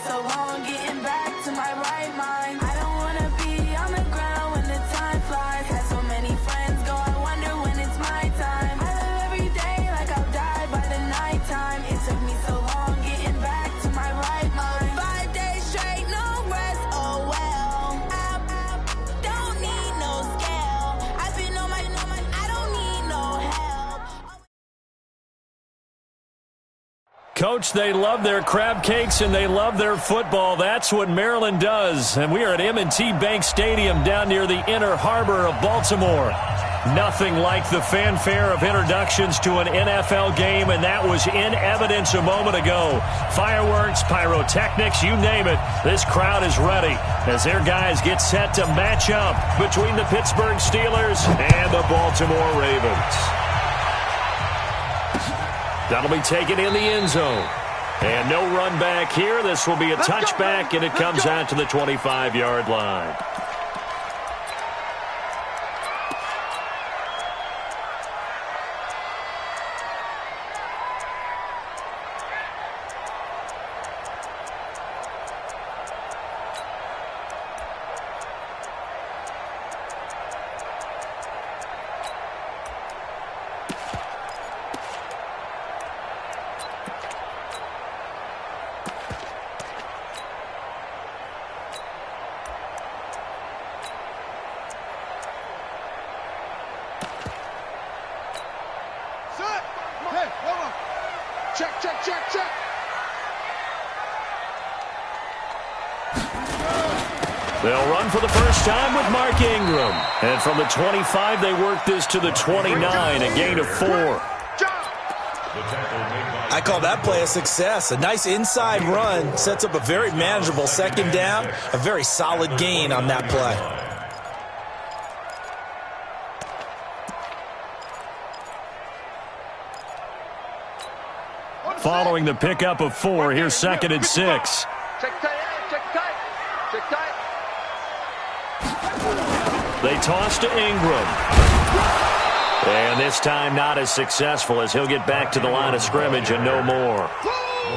so long getting back to my right mind. I don't wanna be on the ground when the time flies. Had so many friends go, I wonder when it's my time. I live every day like I'll die by the nighttime. It took me so long getting back to my right mind. 5 days straight, no rest, oh well. I don't need no scale. I've been on my, I don't need no help. Coach, they love their crab cakes and they love their football. That's what Maryland does. And we are at M&T Bank Stadium down near the Inner Harbor of Baltimore. Nothing like the fanfare of introductions to an NFL game, and that was in evidence a moment ago. Fireworks, pyrotechnics, you name it. This crowd is ready as their guys get set to match up between the Pittsburgh Steelers and the Baltimore Ravens. That'll be taken in the end zone. And no run back here. This will be a touchback, and it comes out to the 25-yard line. They'll run for the first time with Mark Ingram. And from the 25, they work this to the 29, a gain of 4. I call that play a success. A nice inside run sets up a very manageable second down, a very solid gain on that play. Following the pickup of 4, here's 2nd and 6. Check tight, check tight, check tight. They toss to Ingram. And this time not as successful as he'll get back to the line of scrimmage and no more.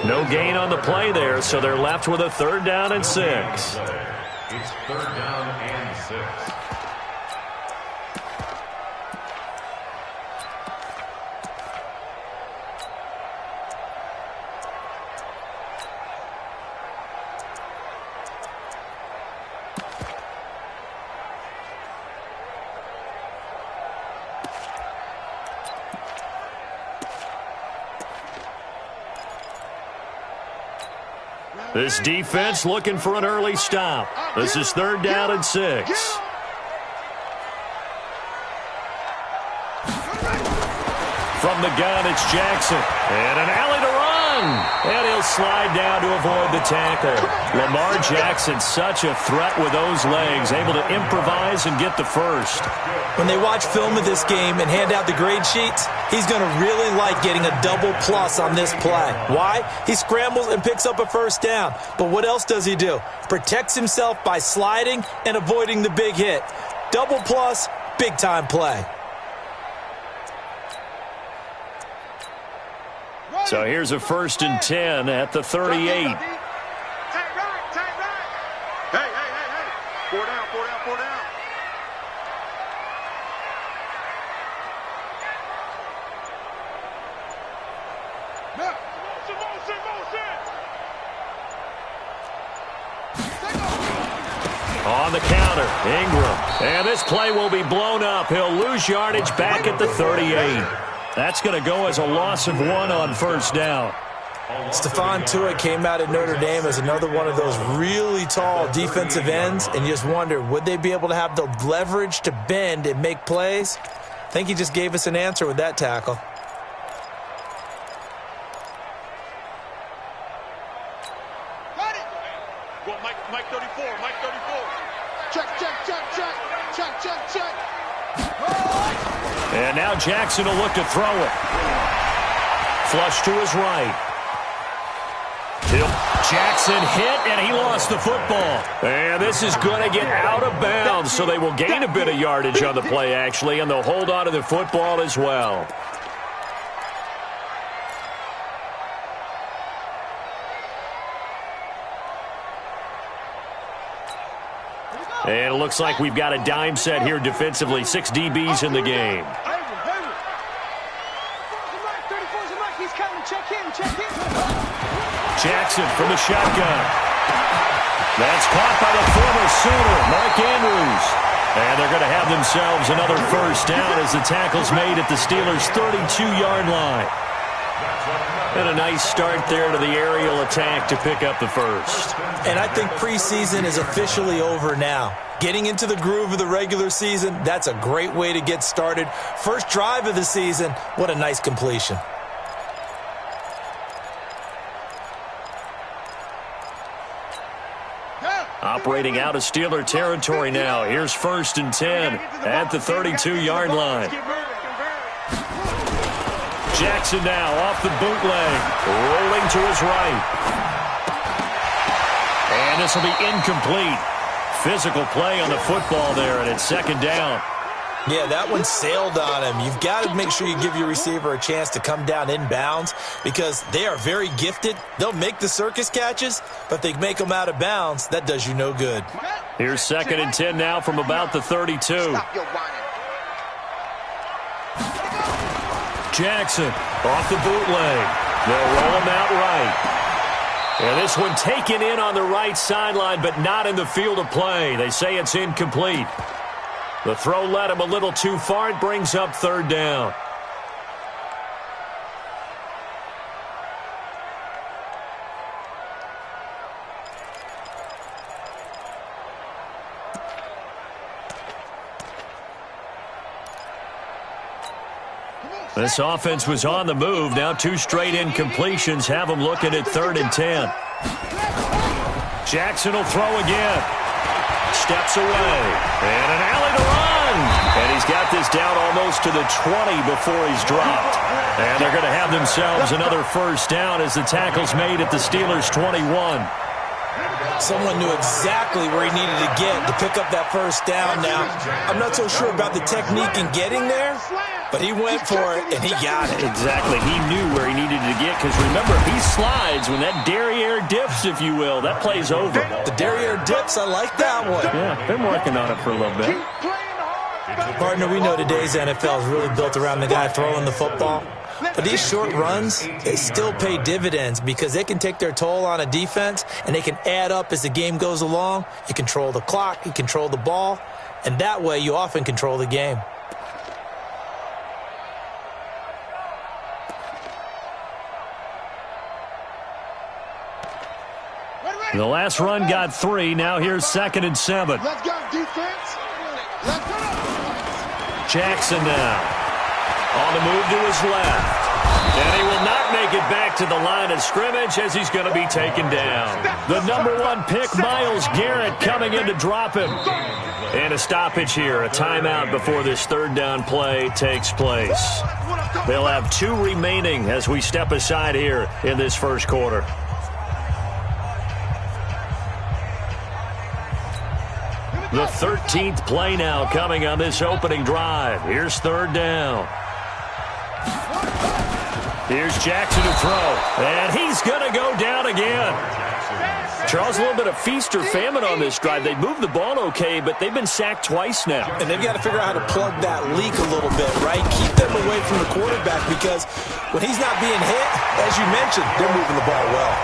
No gain on the play there, so they're left with a 3rd down and 6. It's 3rd down and 6. This defense looking for an early stop. This is 3rd down and 6. From the gun, it's Jackson. And an alley to run. And he'll slide down to avoid the tackle. Lamar Jackson, such a threat with those legs, able to improvise and get the first. When they watch film of this game and hand out the grade sheets, he's going to really like getting a double plus on this play. Why? He scrambles and picks up a first down. But what else does he do? Protects himself by sliding and avoiding the big hit. Double plus, big-time play. So here's a 1st and 10 at the 38. Tight right. Hey. 4 down. On the counter, Ingram. And this play will be blown up. He'll lose yardage back at the 38. That's going to go as a loss of 1 on 1st down. Stephon Tuitt came out at Notre Dame as another one of those really tall defensive ends, and you just wonder, would they be able to have the leverage to bend and make plays? I think he just gave us an answer with that tackle. Mike 34. Check. And now Jackson will look to throw it. Flush to his right. Jackson hit, and he lost the football. And this is going to get out of bounds, so they will gain a bit of yardage on the play, actually, and they'll hold on to the football as well. And it looks like we've got a dime set here defensively. 6 DBs in the game. Jackson from the shotgun. That's caught by the former Sooner, Mark Andrews. And they're going to have themselves another first down as the tackle's made at the Steelers' 32-yard line. And a nice start there to the aerial attack to pick up the first. And I think preseason is officially over now. Getting into the groove of the regular season, that's a great way to get started. First drive of the season, what a nice completion. Operating out of Steeler territory now. Here's 1st and 10 at the 32-yard line. Jackson now off the bootleg, rolling to his right. And this will be incomplete. Physical play on the football there, and it's 2nd down. Yeah, that one sailed on him. You've got to make sure you give your receiver a chance to come down inbounds because they are very gifted. They'll make the circus catches, but if they make them out of bounds, that does you no good. Here's 2nd and 10 now from about the 32. Jackson off the bootleg. They'll roll him out right. And this one taken in on the right sideline, but not in the field of play. They say it's incomplete. The throw led him a little too far. It brings up 3rd down. This offense was on the move. Now 2 straight incompletions have them looking at 3rd and 10. Jackson will throw again. Steps away. And an alley to run. And he's got this down almost to the 20 before he's dropped. And they're going to have themselves another first down as the tackle's made at the Steelers' 21. Someone knew exactly where he needed to get to pick up that first down now. I'm not so sure about the technique in getting there, but he went for it, and he got it. Exactly. He knew where he needed to get because, remember, if he slides, when that derriere dips, if you will, that play's over. The derriere dips, I like that one. Yeah, been working on it for a little bit. Partner, we know today's NFL is really built around the guy throwing the football. But these short runs, they still pay dividends because they can take their toll on a defense, and they can add up as the game goes along. You control the clock, you control the ball, and that way you often control the game. The last run got 3. Now here's 2nd and 7. Let's go, defense. Let's go. Jackson now. On the move to his left. And he will not make it back to the line of scrimmage as he's going to be taken down. The number 1 pick, Myles Garrett, coming in to drop him. And a stoppage here, a timeout before this 3rd down play takes place. They'll have 2 remaining as we step aside here in this first quarter. The 13th play now coming on this opening drive. Here's 3rd down. Here's Jackson to throw, and he's going to go down again. Charles, a little bit of feast or famine on this drive. They moved the ball okay, but they've been sacked twice now. And they've got to figure out how to plug that leak a little bit, right? Keep them away from the quarterback because when he's not being hit, as you mentioned, they're moving the ball well.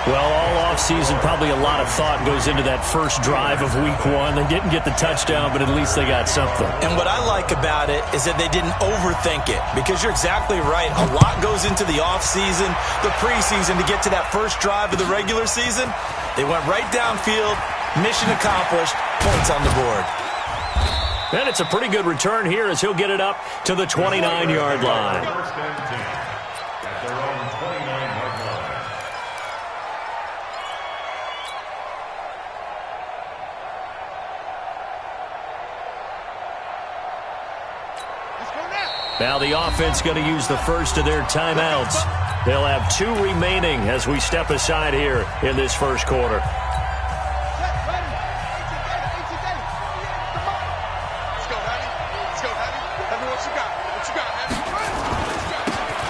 Well, all offseason, probably a lot of thought goes into that first drive of Week 1. They didn't get the touchdown, but at least they got something. And what I like about it is that they didn't overthink it because you're exactly right. A lot goes into the offseason, the preseason to get to that first drive of the regular season. They went right downfield, mission accomplished, points on the board. And it's a pretty good return here as he'll get it up to the 29-yard line. Now the offense going to use the first of their timeouts. They'll have 2 remaining as we step aside here in this first quarter.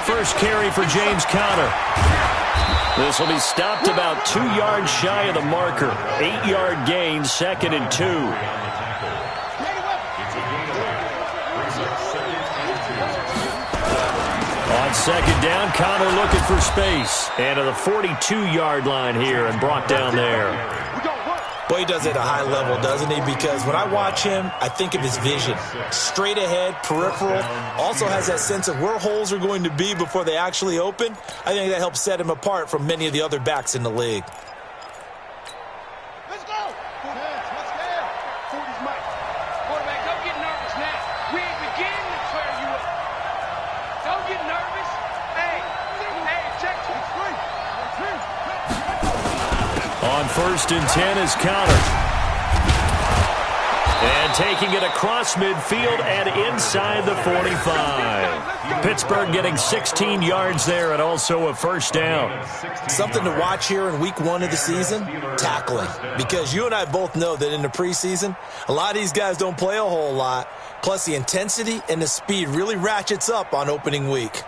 First carry for James Conner. This will be stopped about 2 yards shy of the marker. 8-yard gain, 2nd and 2. On 2nd down, Connor looking for space. And to the 42-yard line here and brought down there. Well, he does it at a high level, doesn't he? Because when I watch him, I think of his vision. Straight ahead, peripheral. Also has that sense of where holes are going to be before they actually open. I think that helps set him apart from many of the other backs in the league. Let's go. Let's go. 40's Mike. Quarterback, don't get nervous now. We ain't beginning to clear you up. Don't get nervous. Hey, check 2-3. On 1st and 10 is Connor. And taking it across midfield and inside the 45. Pittsburgh getting 16 yards there and also a 1st down. Something to watch here in week 1 of the season, tackling. Because you and I both know that in the preseason, a lot of these guys don't play a whole lot. Plus the intensity and the speed really ratchets up on opening week.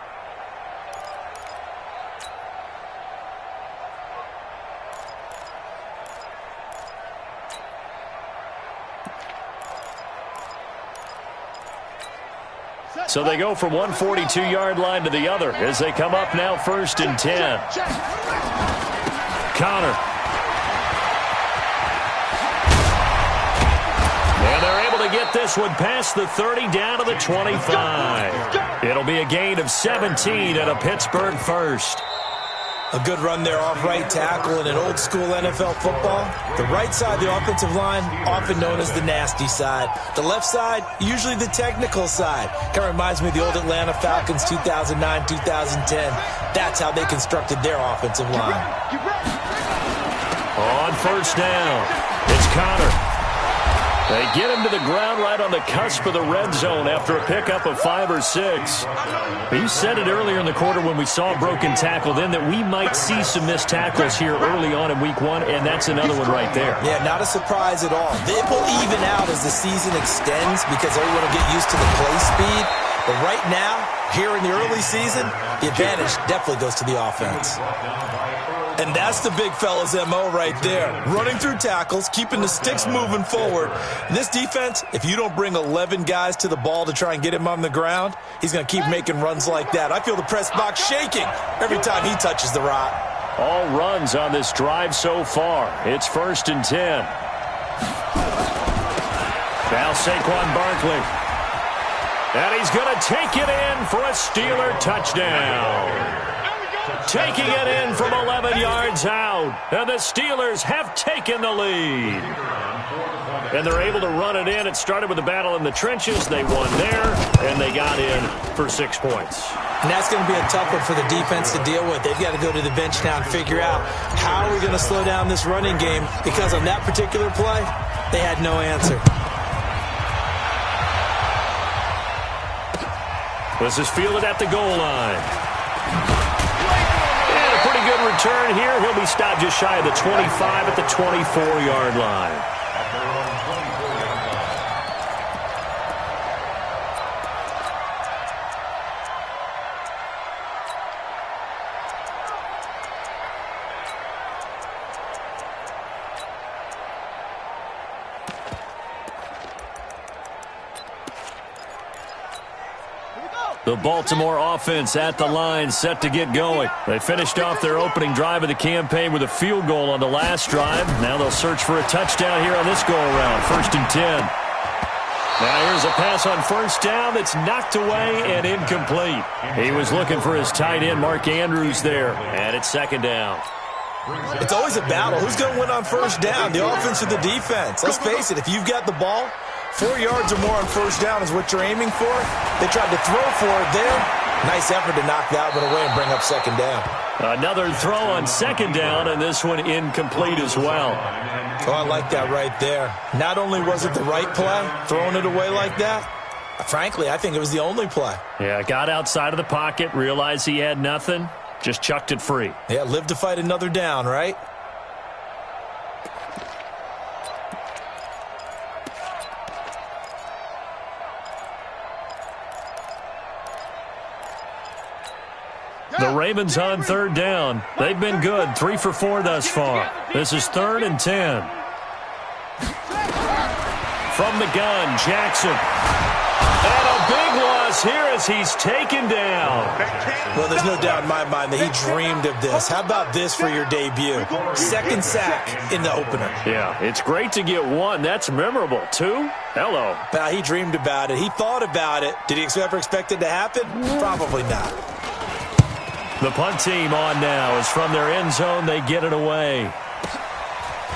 So they go from one 42-yard line to the other as they come up now 1st and 10. Connor. And they're able to get this one past the 30 down to the 25. It'll be a gain of 17 and a Pittsburgh 1st. A good run there off right tackle in an old-school NFL football. The right side of the offensive line, often known as the nasty side. The left side, usually the technical side. Kind of reminds me of the old Atlanta Falcons 2009, 2010. That's how they constructed their offensive line. On 1st down, it's Connor. They get him to the ground right on the cusp of the red zone after a pickup of 5 or 6. You said it earlier in the quarter when we saw a broken tackle then that we might see some missed tackles here early on in week 1, and that's another one right there. Yeah, not a surprise at all. They will even out as the season extends because everyone will get used to the play speed. But right now, here in the early season, the advantage definitely goes to the offense. And that's the big fella's MO right there. Running through tackles, keeping the sticks moving forward. And this defense, if you don't bring 11 guys to the ball to try and get him on the ground, he's going to keep making runs like that. I feel the press box shaking every time he touches the rock. All runs on this drive so far. It's 1st and 10. Now Saquon Barkley. And he's going to take it in for a Steeler touchdown. Taking it in from 11 yards out. And the Steelers have taken the lead. And they're able to run it in. It started with a battle in the trenches. They won there, and they got in for 6 points. And that's going to be a tough one for the defense to deal with. They've got to go to the bench now and figure out how are we going to slow down this running game, because on that particular play, they had no answer. This is fielded at the goal line. And a pretty good return here. He'll be stopped just shy of the 25 at the 24-yard line. The Baltimore offense at the line, set to get going. They finished off their opening drive of the campaign with a field goal on the last drive. Now they'll search for a touchdown here on this go-around, 1st and 10. Now here's a pass on 1st down that's knocked away and incomplete. He was looking for his tight end, Mark Andrews, there, and it's 2nd down. It's always a battle. Who's going to win on 1st down, the offense or the defense? Let's face it, if you've got the ball, 4 yards or more on 1st down is what you're aiming for. They tried to throw for it there. Nice effort to knock that one away and bring up 2nd down. Another throw on 2nd down, and this one incomplete as well. Oh, I like that right there. Not only was it the right play, throwing it away like that, frankly, I think it was the only play. Yeah, got outside of the pocket, realized he had nothing, just chucked it free. Yeah, live to fight another down, right? The Ravens on third down. They've been good, 3 for 4 thus far. This is 3rd and 10. From the gun, Jackson. And a big loss here as he's taken down. Well, there's no doubt in my mind that he dreamed of this. How about this for your debut? 2nd sack in the opener. Yeah, it's great to get 1. That's memorable. 2? Hello. Now, he dreamed about it. He thought about it. Did he ever expect it to happen? Probably not. The punt team on now is from their end zone. They get it away.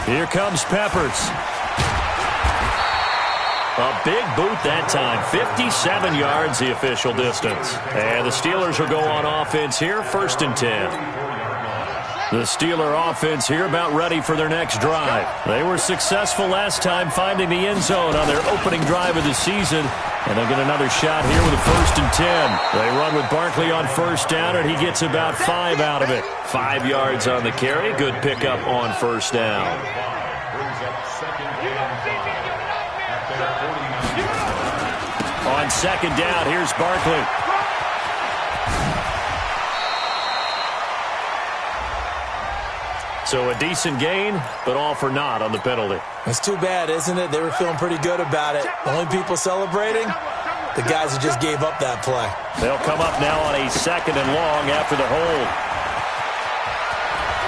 Here comes Peppers. A big boot that time. 57 yards the official distance. And the Steelers will go on offense here, 1st and 10. The Steeler offense here about ready for their next drive. They were successful last time finding the end zone on their opening drive of the season. And they'll get another shot here with a 1st and 10. They run with Barkley on 1st down, and he gets about 5 out of it. 5 yards on the carry. Good pickup on 1st down. On 2nd down, here's Barkley. So a decent gain, but all for naught on the penalty. It's too bad, isn't it? They were feeling pretty good about it. Only people celebrating, the guys who just gave up that play. They'll come up now on a 2nd and long after the hold.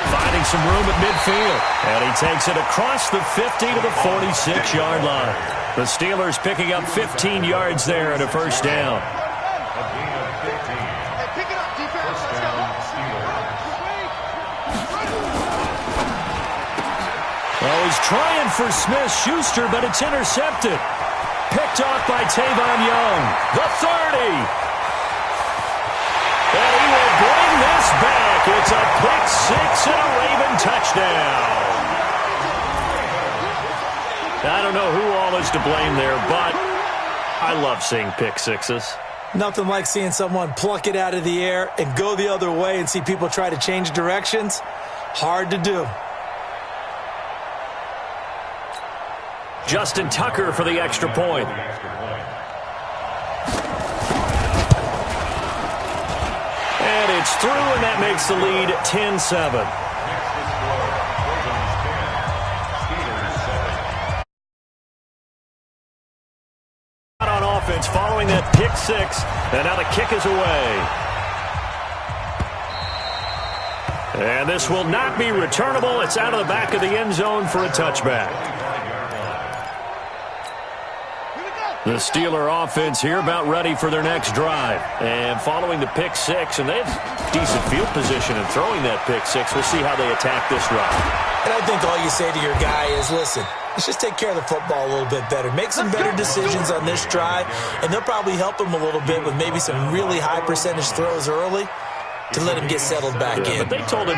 Finding some room at midfield. And he takes it across the 50 to the 46-yard line. The Steelers picking up 15 yards there and a 1st down. Oh, he's trying for Smith-Schuster, but it's intercepted. Picked off by Tavon Young. The 30. And he will bring this back. It's a pick 6 and a Raven touchdown. I don't know who all is to blame there, but I love seeing pick 6s. Nothing like seeing someone pluck it out of the air and go the other way and see people try to change directions. Hard to do. Justin Tucker for the extra point. And it's through, and that makes the lead 10-7. On offense following that pick 6, and now the kick is away. And this will not be returnable. It's out of the back of the end zone for a touchback. The Steeler offense here about ready for their next drive. And following the pick 6, and they have decent field position in throwing that pick 6. We'll see how they attack this drive. And I think all you say to your guy is, listen, let's just take care of the football a little bit better. Make some better decisions on this drive, and they'll probably help him a little bit with maybe some really high percentage throws early to let him get settled back in. But they told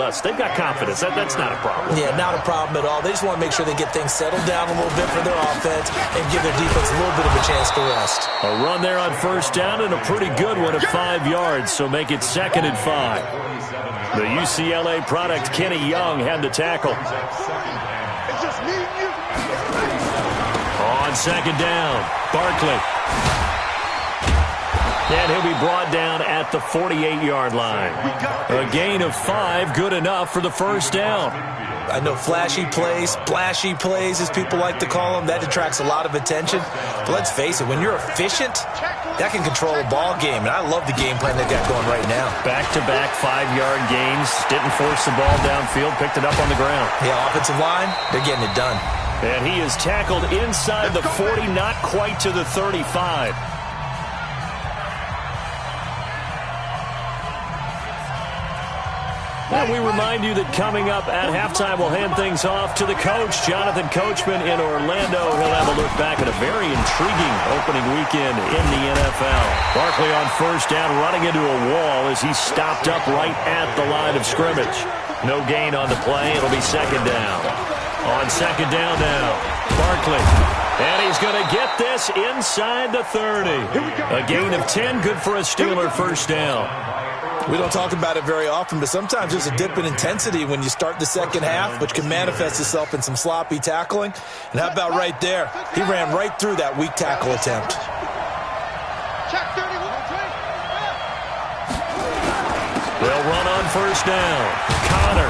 us they've got confidence. That's not a problem. Yeah, not a problem at all. They just want to make sure they get things settled down a little bit for their offense and give their defense a little bit of a chance to rest. A run there on 1st down and a pretty good one at 5 yards, so make it 2nd and 5. The UCLA product, Kenny Young, had the tackle. On 2nd down, Barkley. And he'll be brought down at the 48-yard line. A gain of 5, good enough for the 1st down. I know flashy plays, splashy plays, as people like to call them, that attracts a lot of attention. But let's face it, when you're efficient, that can control a ball game. And I love the game plan they've got going right now. Back-to-back 5-yard gains. Didn't force the ball downfield, picked it up on the ground. Yeah, offensive line, they're getting it done. And he is tackled inside the 40, not quite to the 35. And we remind you that coming up at halftime, we'll hand things off to the coach, Jonathan Coachman in Orlando. He'll have a look back at a very intriguing opening weekend in the NFL. Barkley on 1st down, running into a wall as he's stopped up right at the line of scrimmage. No gain on the play. It'll be 2nd down. On 2nd down now, Barkley. And he's going to get this inside the 30. A gain of 10, good for a Steeler 1st down. We don't talk about it very often, but sometimes there's a dip in intensity when you start the second half, which can manifest itself in some sloppy tackling. And how about right there? He ran right through that weak tackle attempt. They'll run on first down. Connor.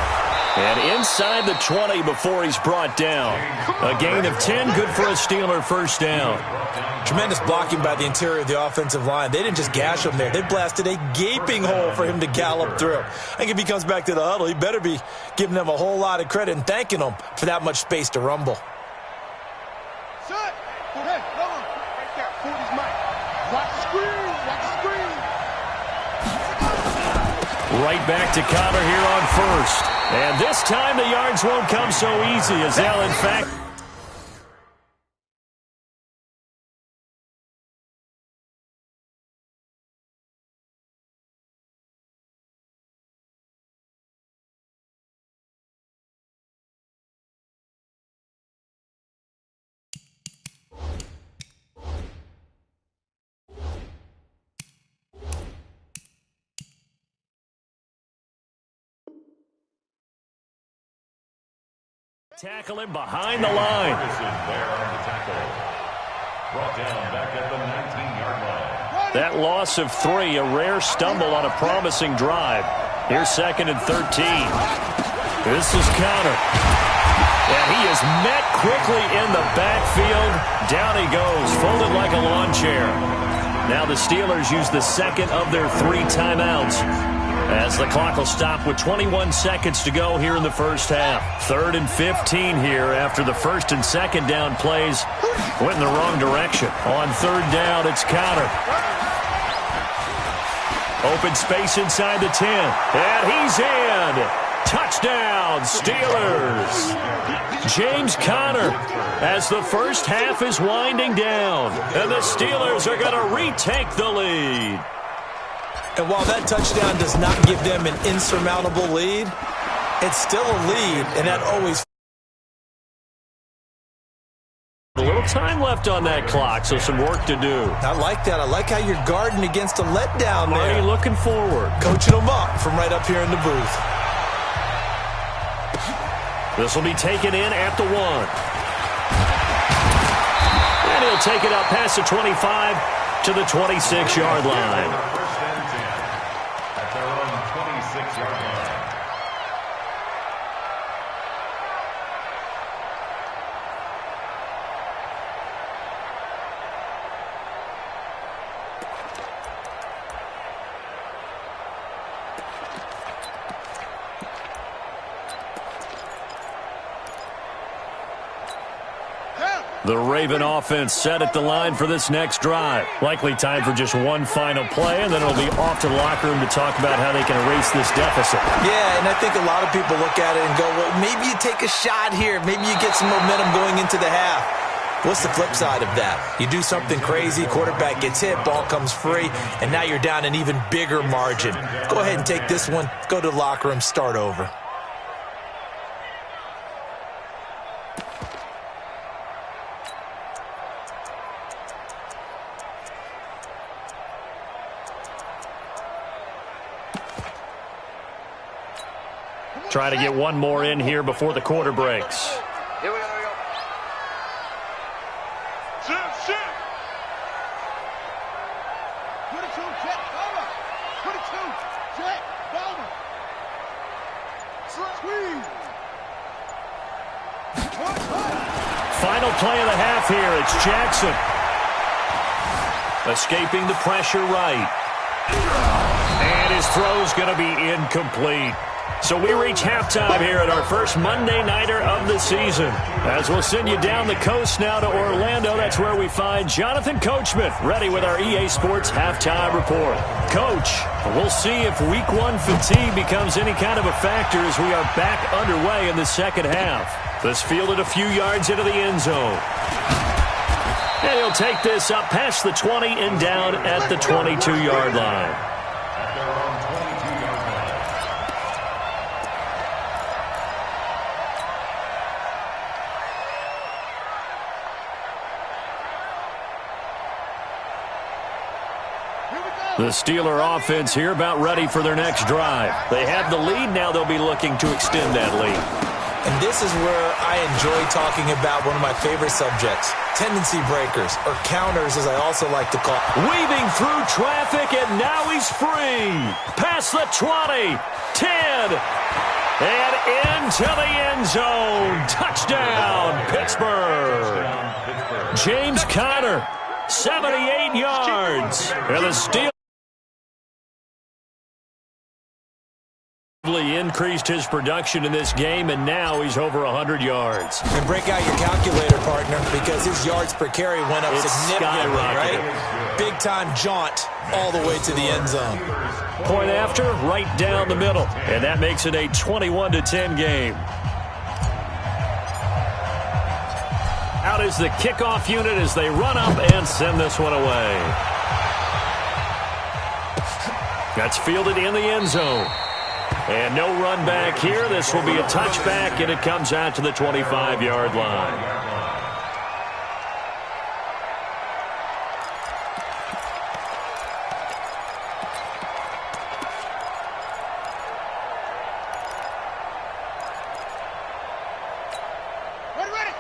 And inside the 20 before he's brought down. A gain of 10, good for a Steeler first down. Tremendous blocking by the interior of the offensive line. They didn't just gash him there. They blasted a gaping hole for him to gallop through. I think if he comes back to the huddle, he better be giving them a whole lot of credit and thanking them for that much space to rumble. Shut! Hey, come on. Right there. 40's Mike. Watch the screen. Watch the screen. Right back to Connor here on first. And this time the yards won't come so easy as they'll, in fact... Tackle him behind the line. There on the tackle. Brought down back at the 19-yard line. That loss of 3, a rare stumble on a promising drive. Here's 2nd and 13. This is Connor. And he is met quickly in the backfield. Down he goes, folded like a lawn chair. Now the Steelers use the second of their 3 timeouts, as the clock will stop with 21 seconds to go here in the first half. 3rd and 15 here after the 1st and 2nd down plays went in the wrong direction. On 3rd down, it's Connor. Open space inside the 10. And he's in. Touchdown, Steelers. James Conner, as the first half is winding down. And the Steelers are going to retake the lead. And while that touchdown does not give them an insurmountable lead, it's still a lead, and that always... A little time left on that clock, so some work to do. I like that. I like how you're guarding against a letdown there. Marty looking forward. Coaching them up from right up here in the booth. This will be taken in at the 1. And he'll take it up past the 25 to the 26-yard line. Their own 26-yard line. The Raven offense set at the line for this next drive. Likely time for just one final play, and then it'll be off to the locker room to talk about how they can erase this deficit. Yeah, and I think a lot of people look at it and go, well, maybe you take a shot here. Maybe you get some momentum going into the half. What's the flip side of that? You do something crazy, quarterback gets hit, ball comes free, and now you're down an even bigger margin. Go ahead and take this one, go to the locker room, start over. Try to get one more in here before the quarter breaks. Here we go, here we go. Sit. 22, jet, over. 22, jet, over. Squeeze. Final play of the half here. It's Jackson. Escaping the pressure right. And his throw's going to be incomplete. So we reach halftime here at our first Monday Nighter of the season. As we'll send you down the coast now to Orlando, that's where we find Jonathan Coachman, ready with our EA Sports Halftime Report. Coach, we'll see if Week 1 fatigue becomes any kind of a factor as we are back underway in the second half. This fielded a few yards into the end zone. And he'll take this up past the 20 and down at the 22-yard line. The Steeler offense here about ready for their next drive. They have the lead, now they'll be looking to extend that lead. And this is where I enjoy talking about one of my favorite subjects, tendency breakers, or counters as I also like to call. Weaving through traffic, and now he's free. Past the 20, 10, and into the end zone. Touchdown, Pittsburgh. James Conner, 78 yards. And the Steelers increased his production in this game, and now he's over 100 yards. And break out your calculator, partner, because his yards per carry went up significantly, right? Big-time jaunt all the way to the end zone. Point after, right down the middle, and that makes it a 21-10 game. Out is the kickoff unit as they run up and send this one away. That's fielded in the end zone. And no run back here. This will be a touchback, and it comes out to the 25-yard line.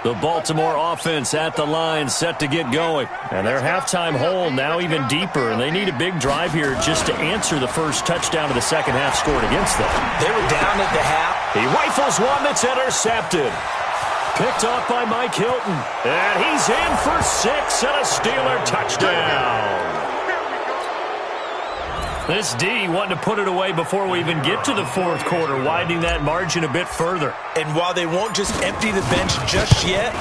The Baltimore offense at the line, set to get going. And their halftime hole now even deeper, and they need a big drive here just to answer the first touchdown of the second half scored against them. They were down at the half. He rifles one that's intercepted. Picked off by Mike Hilton. And he's in for 6 and a Steeler touchdown. This D wanting to put it away before we even get to the fourth quarter, widening that margin a bit further. And while they won't just empty the bench just yet,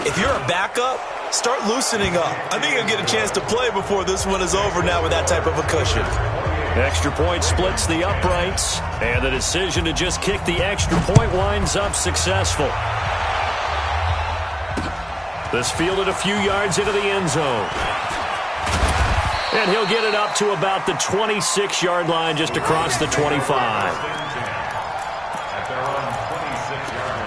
if you're a backup, start loosening up. I think you'll get a chance to play before this one is over now with that type of a cushion. Extra point splits the uprights, and the decision to just kick the extra point winds up successful. This fielded a few yards into the end zone. And he'll get it up to about the 26-yard line, just across the 25. At their own 26-yard line.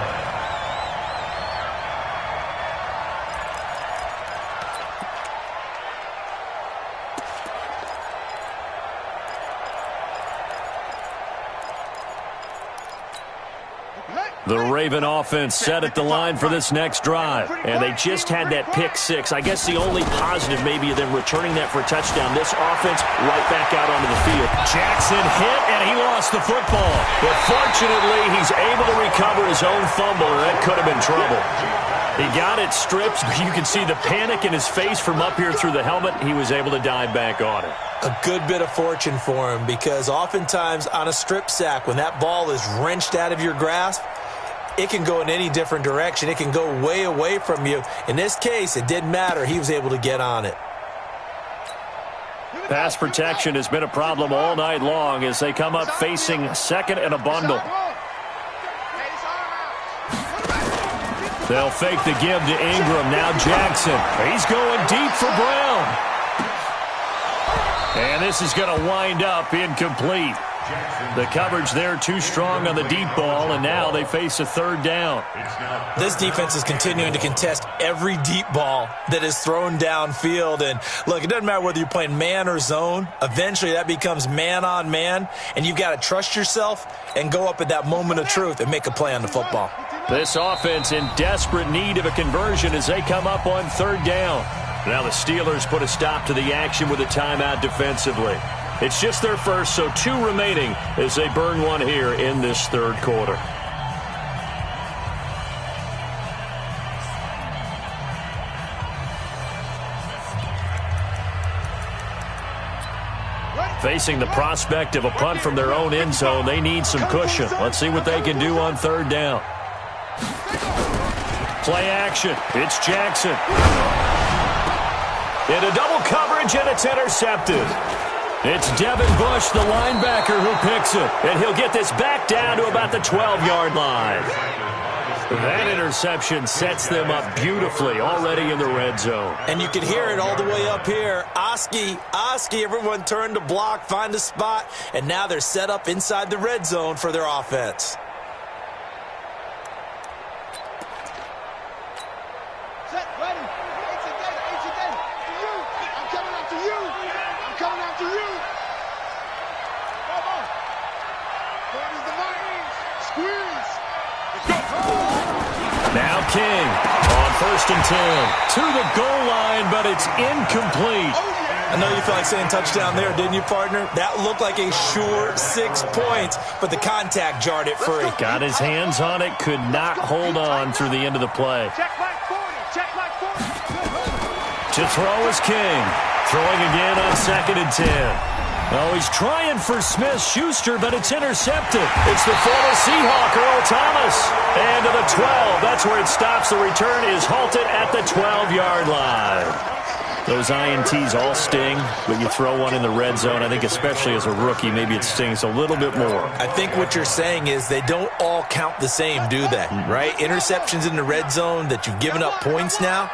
The Raven offense set at the line for this next drive. And they just had that pick six. I guess the only positive maybe of them returning that for a touchdown. This offense right back out onto the field. Jackson hit, and he lost the football. But fortunately, he's able to recover his own fumble, or that could have been trouble. He got it stripped. You can see the panic in his face from up here through the helmet. He was able to dive back on it. A good bit of fortune for him, because oftentimes on a strip sack, when that ball is wrenched out of your grasp, it can go in any different direction. It can go way away from you. In this case, it didn't matter. He was able to get on it. Pass protection has been a problem all night long as they come up facing second and a bundle. They'll fake the give to Ingram. Now Jackson. He's going deep for Brown. And this is going to wind up incomplete. The coverage there too strong on the deep ball, and now they face a third down. This defense is continuing to contest every deep ball that is thrown downfield. And look, it doesn't matter whether you're playing man or zone. Eventually that becomes man on man, and you've got to trust yourself and go up at that moment of truth and make a play on the football. This offense in desperate need of a conversion as they come up on third down. Now the Steelers put a stop to the action with a timeout defensively. It's just their first, so 2 remaining as they burn one here in this third quarter. Facing the prospect of a punt from their own end zone, they need some cushion. Let's see what they can do on third down. Play action. It's Jackson. Into double coverage, and it's intercepted. It's Devin Bush, the linebacker, who picks it. And he'll get this back down to about the 12-yard line. That interception sets them up beautifully already in the red zone. And you can hear it all the way up here. Oski, everyone turned to block, find a spot, and now they're set up inside the red zone for their offense. Set, ready. To you. I'm coming after you. I'm coming after you. Come on. What is the mark? Squeeze. Let's go. King on 1st and 10. To the goal line, but it's incomplete. I know you felt like saying touchdown there, didn't you, partner? That looked like a sure 6 points, but the contact jarred it free. Got his hands on it, could not hold on through the end of the play. Check like 40. Check like 40. To throw is King. Throwing again on 2nd and 10. Oh, he's trying for Smith-Schuster, but it's intercepted. It's the former Seahawk, Earl Thomas. And to the 12. That's where it stops. The return is halted at the 12-yard line. Those INTs all sting, but you throw one in the red zone, I think especially as a rookie, maybe it stings a little bit more. I think what you're saying is they don't all count the same, do they? Right? Interceptions in the red zone that you've given up points now,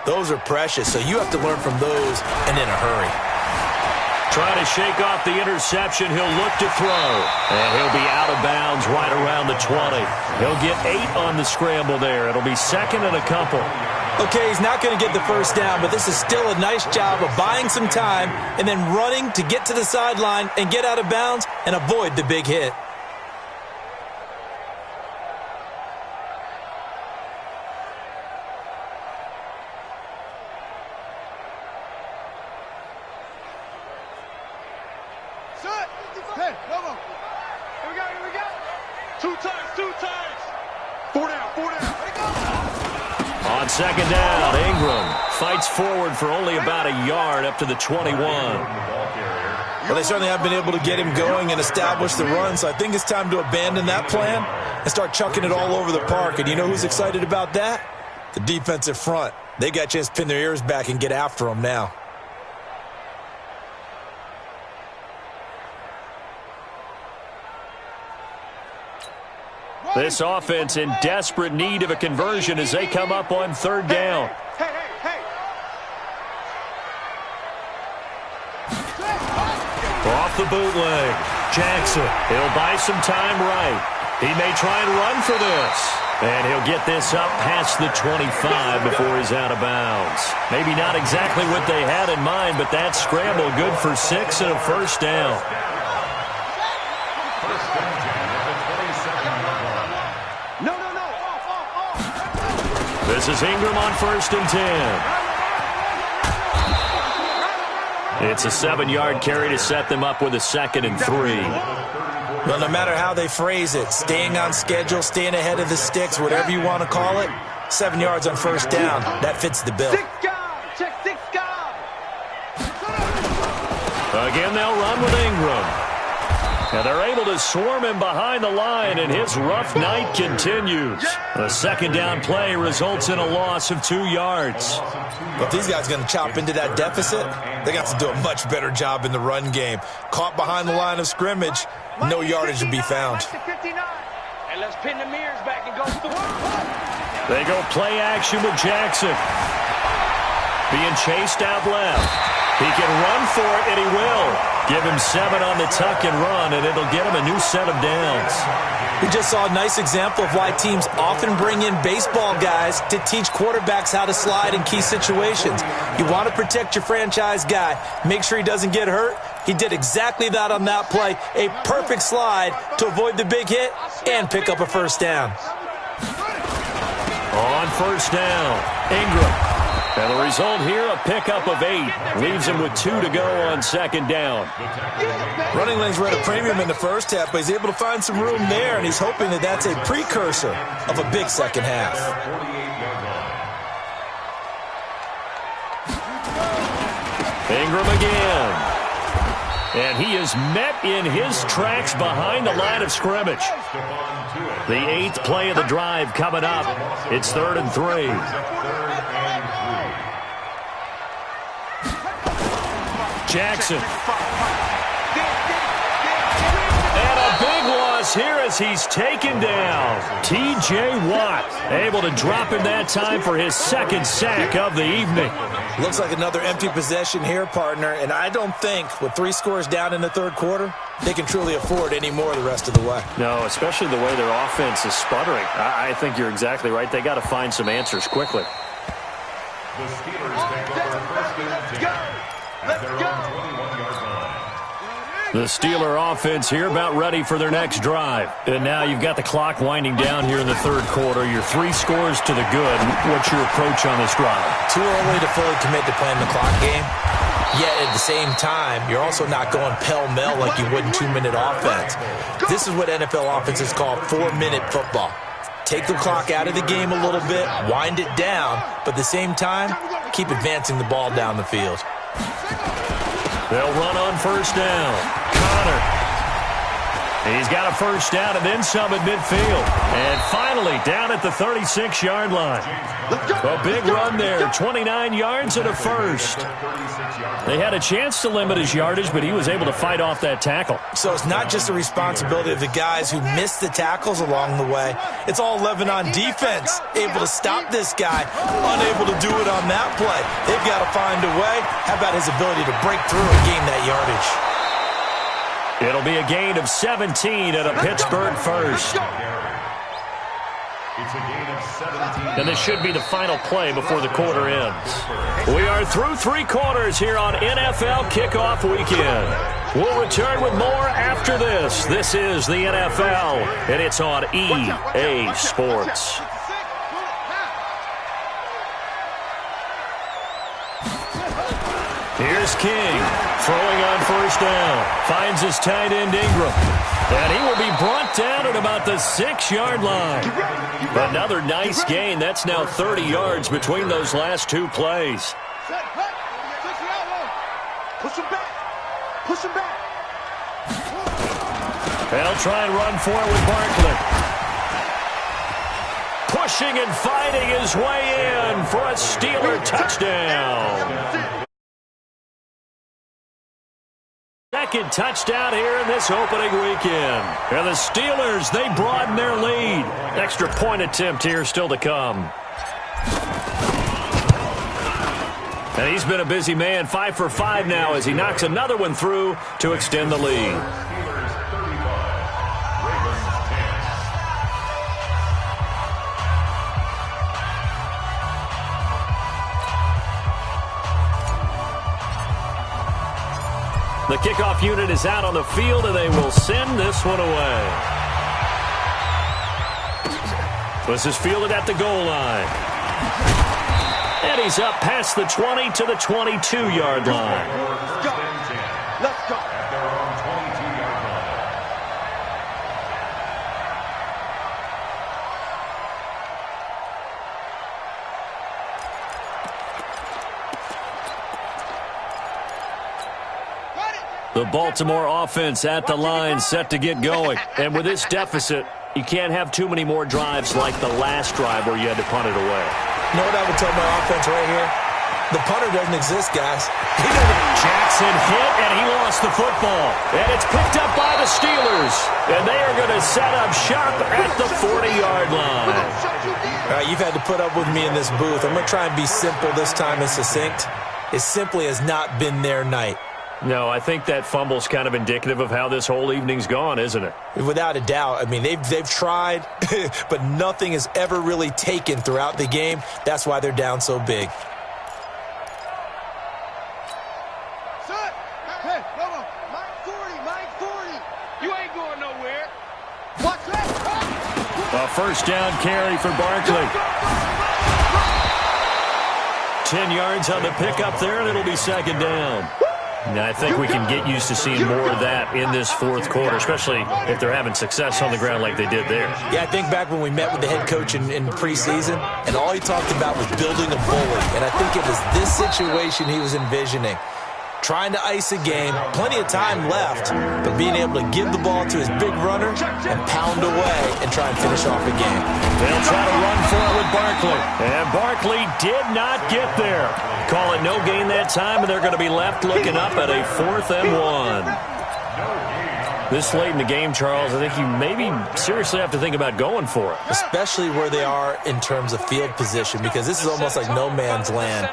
those are precious. So you have to learn from those and in a hurry. Trying to shake off the interception. He'll look to throw. And he'll be out of bounds right around the 20. He'll get 8 on the scramble there. It'll be 2nd and a couple. Okay, he's not going to get the first down, but this is still a nice job of buying some time and then running to get to the sideline and get out of bounds and avoid the big hit. Set. Hey, come on. Here we go. 2 times. 4 down. Ready, go. On 2nd down, Ingram fights forward for only about a yard up to the 21. Well, they certainly have been able to get him going and establish the run, so I think it's time to abandon that plan and start chucking it all over the park. And you know who's excited about that? The defensive front. They got a chance to pin their ears back and get after him now. This offense in desperate need of a conversion as they come up on 3rd down. Hey. Off the bootleg. Jackson, he'll buy some time right. He may try and run for this. And he'll get this up past the 25 before he's out of bounds. Maybe not exactly what they had in mind, but that scramble good for 6 and a 1st down. This is Ingram on 1st and 10. It's a 7-yard carry to set them up with a 2nd and 3. Well, no matter how they phrase it, staying on schedule, staying ahead of the sticks, whatever you want to call it, 7 yards on 1st down, that fits the bill. 6 guys. Check 6 guys. Again, they'll run with Ingram. And they're able to swarm him behind the line, and his rough night continues. The 2nd down play results in a loss of 2 yards. If these guys are going to chop into that deficit, they got to do a much better job in the run game. Caught behind the line of scrimmage, no yardage to be found. And let's pin the mirrors back and go through. They go play action with Jackson. Being chased out left. He can run for it, and he will. Give him 7 on the tuck and run, and it'll get him a new set of downs. We just saw a nice example of why teams often bring in baseball guys to teach quarterbacks how to slide in key situations. You want to protect your franchise guy. Make sure he doesn't get hurt. He did exactly that on that play. A perfect slide to avoid the big hit and pick up a 1st down. On 1st down, Ingram. And the result here, a pickup of 8. Leaves him with 2 to go on 2nd down. Running lanes were at a premium in the first half, but he's able to find some room there, and he's hoping that that's a precursor of a big second half. Ingram again. And he is met in his tracks behind the line of scrimmage. The 8th play of the drive coming up. It's 3rd and 3. Jackson. And a big loss here as he's taken down. T.J. Watt able to drop him that time for his 2nd sack of the evening. Looks like another empty possession here, partner, and I don't think with 3 scores down in the 3rd quarter, they can truly afford any more the rest of the way. No, especially the way their offense is sputtering. I think you're exactly right. They got to find some answers quickly. The Steelers take over 1st and 10. Let's go. 21-yard line. The Steeler offense here about ready for their next drive. And now you've got the clock winding down here in the third quarter. You're 3 scores to the good. What's your approach on this drive? Too early to fully commit to playing the clock game. Yet at the same time, you're also not going pell-mell like you would in 2-minute offense. This is what NFL offenses call 4-minute football. Take the clock out of the game a little bit, wind it down, but at the same time, keep advancing the ball down the field. They'll run on first down. Connor. He's got a first down and then some at midfield. And finally, down at the 36-yard line. A big run there, 29 yards and a first. They had a chance to limit his yardage, but he was able to fight off that tackle. So it's not just the responsibility of the guys who missed the tackles along the way. It's all 11 on defense, able to stop this guy, unable to do it on that play. They've got to find a way. How about his ability to break through and gain that yardage? It'll be a gain of 17 at a Pittsburgh first. It's a gain of 17. And this should be the final play before the quarter ends. We are through 3 quarters here on NFL Kickoff Weekend. We'll return with more after this. This is the NFL, and it's on EA Sports. Here's King, throwing on first down. Finds his tight end Ingram. And he will be brought down at about the 6-yard line. Another nice gain. That's now 30 yards between those last 2 plays. Push him back. Push him back. They'll try and run for it with Barkley. Pushing and fighting his way in for a Steeler touchdown. Second touchdown here in this opening weekend. And the Steelers, they broaden their lead. Extra point attempt here still to come. And he's been a busy man, 5 for 5 now as he knocks another one through to extend the lead. The kickoff unit is out on the field, and they will send this one away. This is fielded at the goal line. And he's up past the 20 to the 22-yard line. Let's go. The Baltimore offense at the line set to get going. And with this deficit, you can't have too many more drives like the last drive where you had to punt it away. You know what I would tell my offense right here? The punter doesn't exist, guys. Jackson hit, and he lost the football. And it's picked up by the Steelers. And they are going to set up shop at the 40-yard line. All right, you've had to put up with me in this booth. I'm going to try and be simple this time and succinct. It simply has not been their night. No, I think that fumble's kind of indicative of how this whole evening's gone, isn't it? Without a doubt. I mean, they've tried, but nothing has ever really taken throughout the game. That's why they're down so big. Hey, no. Mike 40. You ain't going nowhere. Watch that. A first down carry for Barkley. 10 yards on the pickup there, and it'll be second down. Now, I think we can get used to seeing more of that in this fourth quarter, especially if they're having success on the ground like they did there. Yeah, I think back when we met with the head coach in preseason, and all he talked about was building a bully. And I think it was this situation he was envisioning. Trying to ice a game, plenty of time left, but being able to give the ball to his big runner and pound away and try and finish off a game. They'll try to run for it with Barkley. And Barkley did not get there. Call it no gain that time, and they're going to be left looking up at a 4th and 1. This late in the game, Charles, I think you maybe seriously have to think about going for it. Especially where they are in terms of field position, because this is almost like no man's land.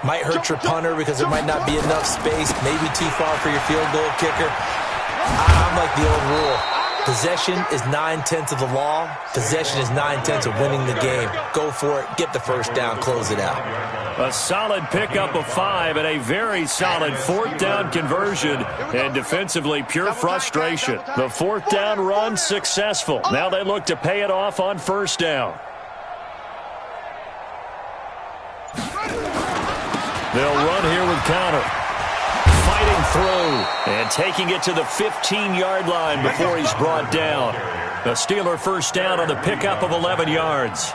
Might hurt your punter because there might not be enough space, maybe too far for your field goal kicker. I'm like the old rule. Possession is 9/10 of the law. Possession is 9/10 of winning the game. Go for it. Get the first down. Close it out. A solid pickup of 5 and a very solid fourth down conversion. And defensively, pure frustration. The fourth down run successful. Now they look to pay it off on first down. They'll run here with Conner. Fighting through and taking it to the 15-yard line before he's brought down. The Steeler first down on the pickup of 11 yards.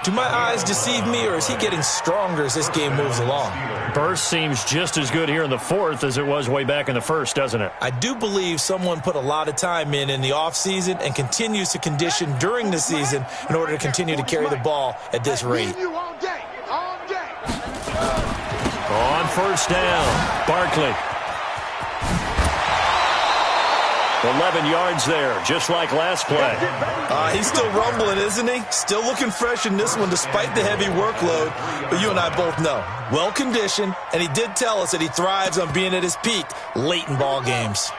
Do my eyes deceive me, or is he getting stronger as this game moves along? Burst seems just as good here in the fourth as it was way back in the first, doesn't it? I do believe someone put a lot of time in the offseason and continues to condition during the season in order to continue to carry the ball at this rate. On first down, Barkley. 11 yards there, just like last play. He's still rumbling, isn't he? Still looking fresh in this one despite the heavy workload. But you and I both know, well-conditioned, and he did tell us that he thrives on being at his peak late in ball games.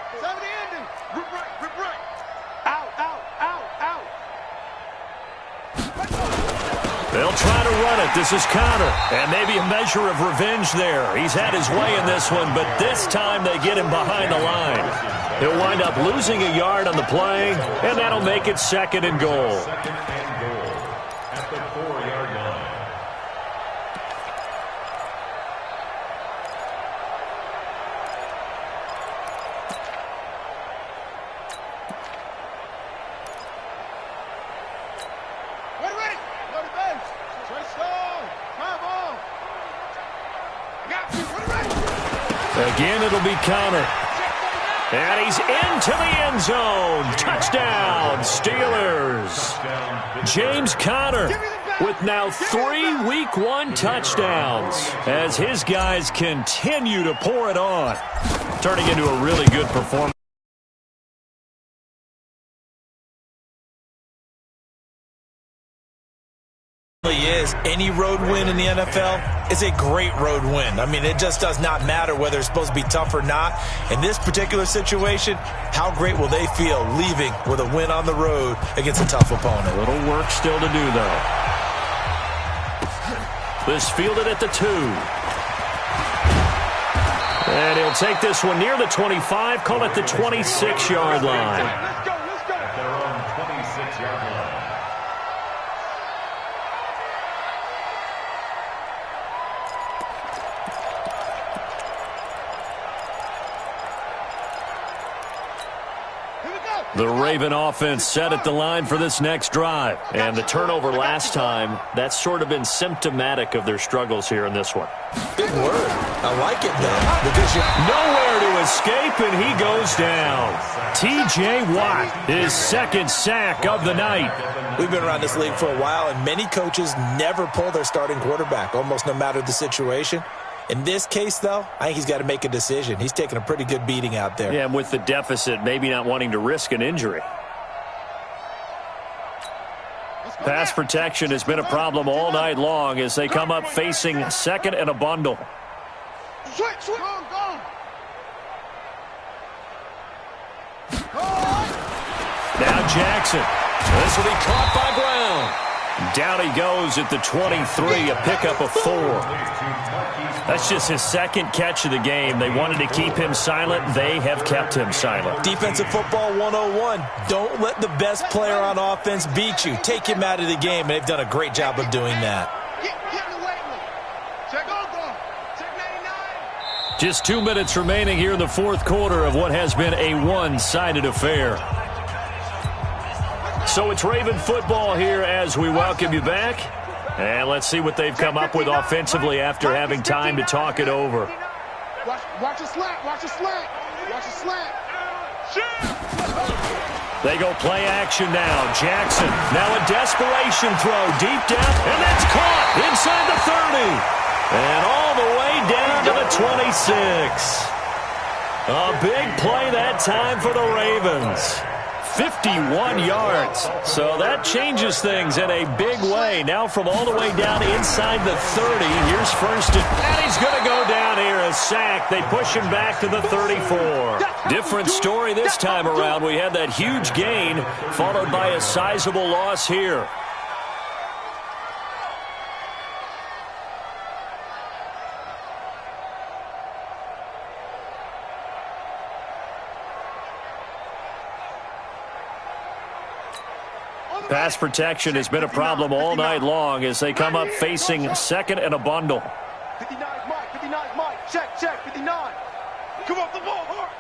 They'll try to run it. This is Conner. And maybe a measure of revenge there. He's had his way in this one, but this time they get him behind the line. He'll wind up losing a yard on the play, and that'll make it 2nd and goal. Second and goal at the 4-yard line. Again, it'll be Conner. And he's into the end zone. Touchdown, Steelers. James Conner with now 3 Week 1 touchdowns as his guys continue to pour it on, turning into a really good performance. Is any road win in the NFL is a great road win. I mean, it just does not matter whether it's supposed to be tough or not. In this particular situation, how great will they feel leaving with a win on the road against a tough opponent? A little work still to do, though. This fielded at the 2. And he'll take this one near the 25, call it the 26-yard line. At their own 26-yard line. The Raven offense set at the line for this next drive. And the turnover last time, that's sort of been symptomatic of their struggles here in this one. Big word. I like it, though. Because nowhere to escape, and he goes down. T.J. Watt, his 2nd sack of the night. We've been around this league for a while, and many coaches never pull their starting quarterback, almost no matter the situation. In this case, though, I think he's got to make a decision. He's taking a pretty good beating out there. Yeah, and with the deficit, maybe not wanting to risk an injury. Pass protection has been a problem all night long as they come up facing 2nd and a bundle. Now Jackson. This will be caught by Brown. Down he goes at the 23, a pickup of 4. That's just his 2nd catch of the game. They wanted to keep him silent. They have kept him silent. Defensive football 101. Don't let the best player on offense beat you. Take him out of the game. They've done a great job of doing that. Just 2 minutes remaining here in the fourth quarter of what has been a one-sided affair. So it's Raven football here as we welcome you back. And let's see what they've come up with offensively after having time to talk it over. Watch the slant. Watch the slant. Watch the slant. They go play action now. Jackson, now a desperation throw deep down, and that's caught inside the 30. And all the way down to the 26. A big play that time for the Ravens. 51 yards. So that changes things in a big way. Now from all the way down inside the 30. Here's first and he's going to go down here. A sack. They push him back to the 34. Different story this time around. We had that huge gain followed by a sizable loss here. Pass protection has been a problem all night long as they come up facing second and a bundle. 59 Mike, 59 Mike, check, 59. Come off the ball, hard.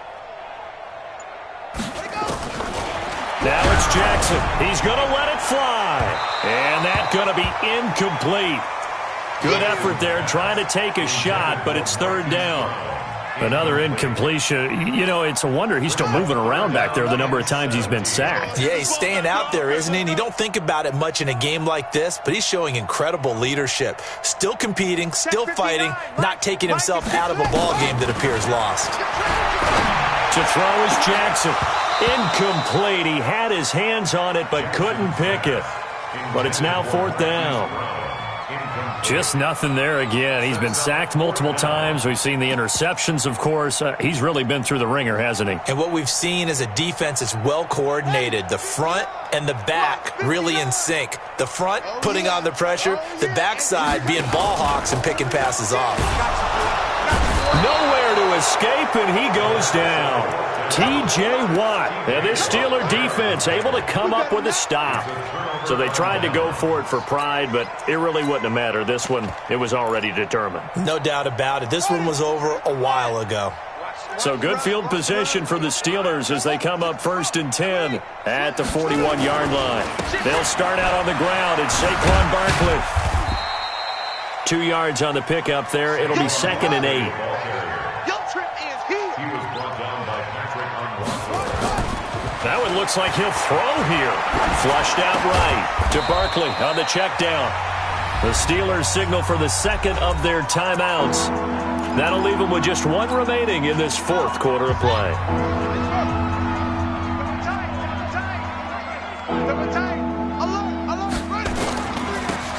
Now it's Jackson. He's going to let it fly. And that's going to be incomplete. Good effort there trying to take a shot, but it's third down. Another incompletion. You know, it's a wonder he's still moving around back there the number of times he's been sacked. Yeah, he's staying out there, isn't he? And you don't think about it much in a game like this, but he's showing incredible leadership. Still competing, still fighting, not taking himself out of a ball game that appears lost. To throw is Jackson. Incomplete. He had his hands on it but couldn't pick it. But it's now fourth down. Just nothing there again. He's been sacked multiple times. We've seen the interceptions, of course. He's really been through the ringer, hasn't he? And what we've seen is a defense that's well coordinated. The front and the back really in sync. The front putting on the pressure, the backside being ball hawks and picking passes off. Nowhere to escape, and he goes down. T.J. Watt. And this Steeler defense able to come up with a stop. So they tried to go for it for pride, but it really wouldn't have mattered. This one, it was already determined. No doubt about it. This one was over a while ago. So good field position for the Steelers as they come up first and 10 at the 41-yard line. They'll start out on the ground. It's Saquon Barkley. 2 yards on the pickup there. It'll be second and 8. That one looks like he'll throw here. Flushed out right to Barkley on the check down. The Steelers signal for the second of their timeouts. That'll leave them with just one remaining in this fourth quarter of play.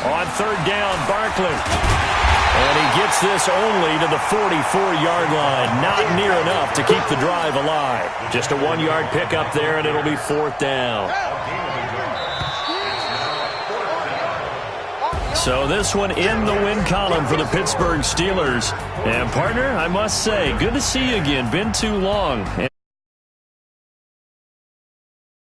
On third down, Barkley. And he gets this only to the 44-yard line. Not near enough to keep the drive alive. Just a 1-yard pickup there, and it'll be fourth down. So this one in the win column for the Pittsburgh Steelers. And, partner, I must say, good to see you again. Been too long.